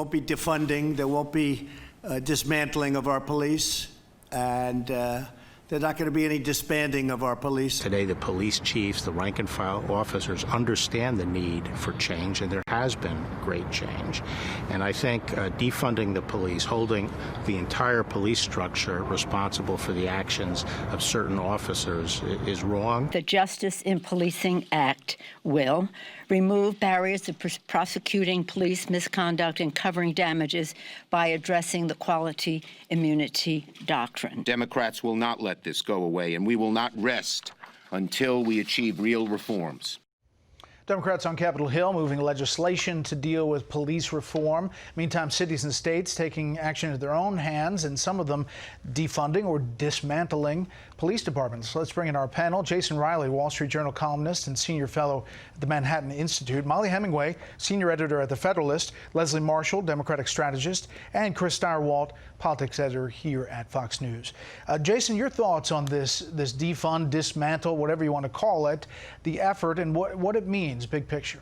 won't be defunding. There won't be dismantling of our police. And there's not going to be any disbanding of our police. Today, the police chiefs, the rank and file officers understand the need for change, and there has been great change. And I think defunding the police, holding the entire police structure responsible for the actions of certain officers is wrong. The Justice in Policing Act will remove barriers to prosecuting police misconduct and covering damages by addressing the quality immunity doctrine. Democrats will not let this go away, and we will not rest until we achieve real reforms. Democrats on Capitol Hill moving legislation to deal with police reform. Meantime, cities and states taking action into their own hands, and some of them defunding or dismantling police departments. Let's bring in our panel. Jason Riley, Wall Street Journal columnist and senior fellow at the Manhattan Institute. Molly Hemingway, senior editor at The Federalist. Leslie Marshall, Democratic strategist. And Chris Stirewalt, politics editor here at Fox News. Jason, your thoughts on this defund, dismantle, whatever you want to call it, the effort and what it means, big picture.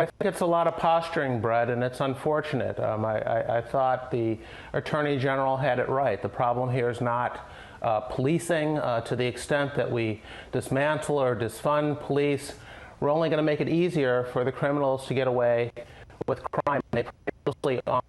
I think it's a lot of posturing, Brett, and it's unfortunate. I thought the Attorney General had it right. The problem here is not policing to the extent that we dismantle or defund police. We're only going to make it easier for the criminals to get away with crime. They prey mostly on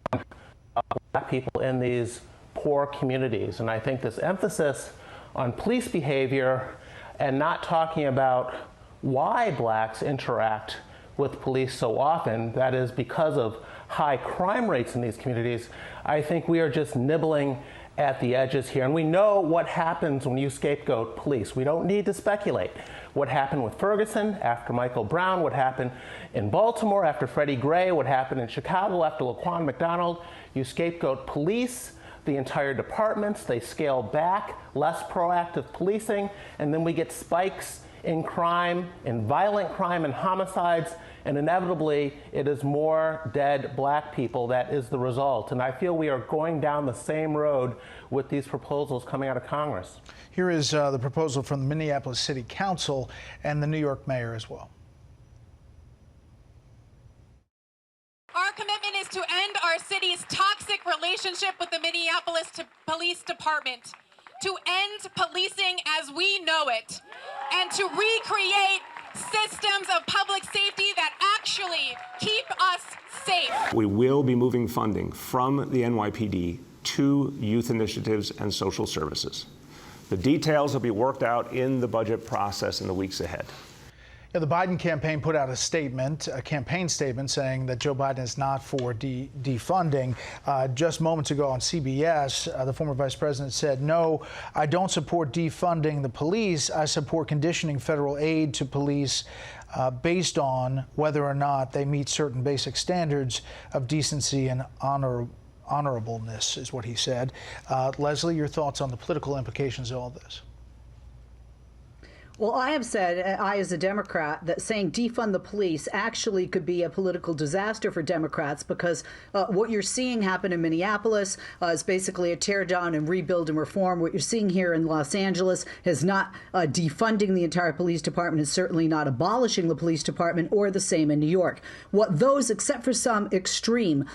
black people in these poor communities. And I think this emphasis on police behavior and not talking about why blacks interact with police so often, that is because of high crime rates in these communities, I think we are just nibbling at the edges here. And we know what happens when you scapegoat police. We don't need to speculate. What happened with Ferguson after Michael Brown, what happened in Baltimore after Freddie Gray, what happened in Chicago after Laquan McDonald. You scapegoat police, the entire departments, they scale back, less proactive policing, and then we get spikes in crime, in violent crime and homicides, and inevitably it is more dead black people that is the result. And I feel we are going down the same road with these proposals coming out of Congress. Here is the proposal from the Minneapolis City Council and the New York mayor as well. Our commitment is to end our city's toxic relationship with the Minneapolis Police Department, to end policing as we know it, and to recreate systems of public safety that actually keep us safe. We will be moving funding from the NYPD to youth initiatives and social services. The details will be worked out in the budget process in the weeks ahead. Yeah, the Biden campaign put out a campaign statement saying that Joe Biden is not for defunding. Just moments ago on CBS, the former vice president said, "No, I don't support defunding the police. I support conditioning federal aid to police based on whether or not they meet certain basic standards of decency and honorableness," is what he said. Leslie, your thoughts on the political implications of all this? Well, I have said, I as a Democrat, that saying defund the police actually could be a political disaster for Democrats, because what you're seeing happen in Minneapolis is basically a tear down and rebuild and reform. What you're seeing here in Los Angeles is not defunding the entire police department, is certainly not abolishing the police department, or the same in New York. What those, except for some extreme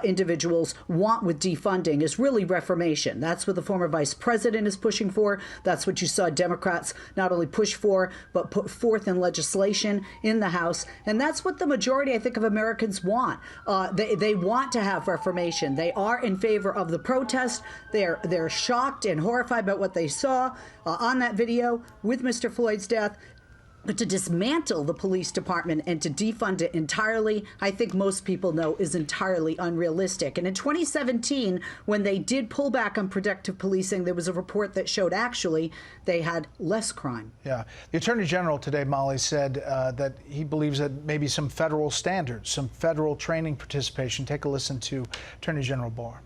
individuals, want with defunding is really reformation. That's what the former vice president is pushing for. That's what you saw Democrats not only push for, but put forth in legislation in the House. And that's what the majority, I think, of Americans want. They want to have reformation. They are in favor of the protest. They're shocked and horrified by what they saw on that video with Mr. Floyd's death. But to dismantle the police department and to defund it entirely, I think most people know is entirely unrealistic. And in 2017, when they did pull back on protective policing, there was a report that showed actually they had less crime. Yeah. The Attorney General today, Molly, said that he believes that maybe some federal standards, some federal training participation. Take a listen to Attorney General Barr.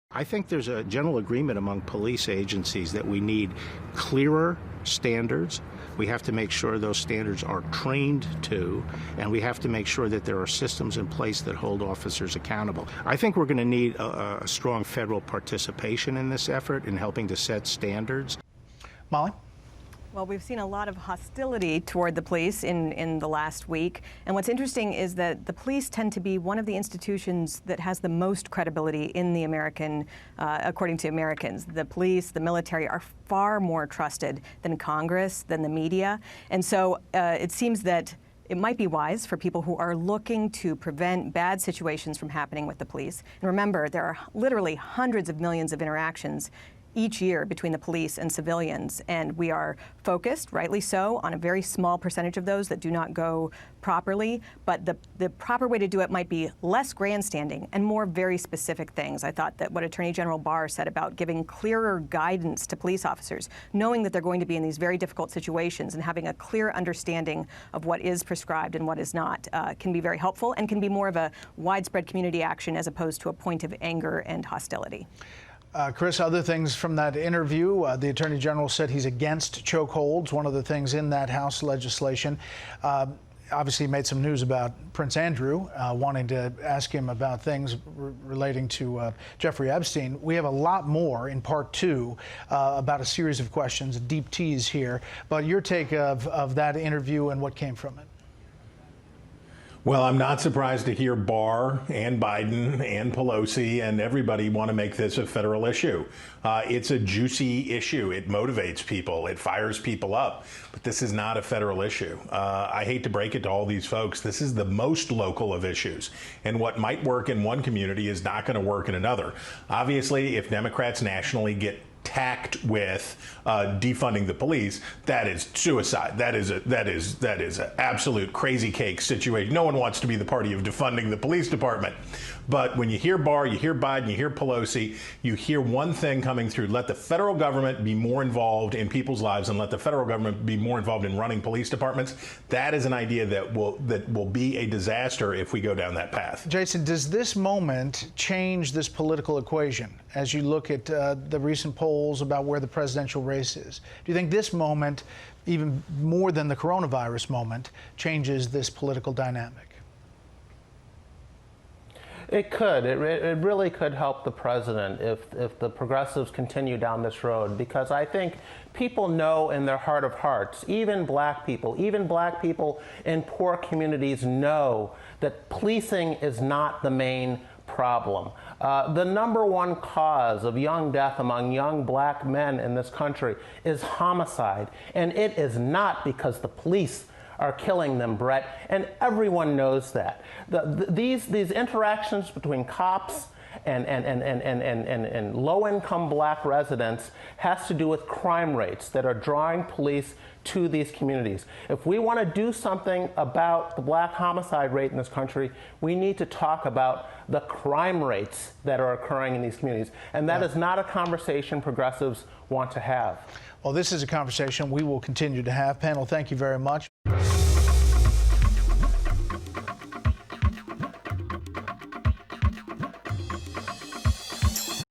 I think there's a general agreement among police agencies that we need clearer standards. We have to make sure those standards are trained to, and we have to make sure that there are systems in place that hold officers accountable. I think we're going to need a strong federal participation in this effort in helping to set standards. Molly? Well, we've seen a lot of hostility toward the police in the last week. And what's interesting is that the police tend to be one of the institutions that has the most credibility in the American, according to Americans. The police, the military are far more trusted than Congress, than the media. And so it seems that it might be wise for people who are looking to prevent bad situations from happening with the police. And remember, there are literally hundreds of millions of interactions each year between the police and civilians, and we are focused, rightly so, on a very small percentage of those that do not go properly, but the proper way to do it might be less grandstanding and more very specific things. I thought that what Attorney General Barr said about giving clearer guidance to police officers, knowing that they're going to be in these very difficult situations and having a clear understanding of what is prescribed and what is not, can be very helpful and can be more of a widespread community action as opposed to a point of anger and hostility. Chris, other things from that interview, the Attorney General said he's against chokeholds, one of the things in that House legislation. Obviously made some news about Prince Andrew, wanting to ask him about things relating to Jeffrey Epstein. We have a lot more in part two about a series of questions, a deep tease here. But your take of that interview and what came from it? Well, I'm not surprised to hear Barr and Biden and Pelosi and everybody want to make this a federal issue. It's a juicy issue. It motivates people. It fires people up. But this is not a federal issue. I hate to break it to all these folks. This is the most local of issues. And what might work in one community is not going to work in another. Obviously, if Democrats nationally get tacked with defunding the police, that is suicide. That is an absolute crazy cake situation. No one wants to be the party of defunding the police department. But when you hear Barr, you hear Biden, you hear Pelosi, you hear one thing coming through: let the federal government be more involved in people's lives and let the federal government be more involved in running police departments. That is an idea that will be a disaster if we go down that path. Jason, does this moment change this political equation as you look at the recent polls about where the presidential race is? Do you think this moment, even more than the coronavirus moment, changes this political dynamic? It could. It really could help the president if the progressives continue down this road, because I think people know in their heart of hearts, even black people in poor communities know that policing is not the main problem. The number one cause of young death among young black men in this country is homicide, and it is not because the police are killing them, Bret, and everyone knows that. These interactions between cops and low-income black residents has to do with crime rates that are drawing police to these communities. If we want to do something about the black homicide rate in this country, we need to talk about the crime rates that are occurring in these communities. And that is not a conversation progressives want to have. Well, this is a conversation we will continue to have. Panel, thank you very much.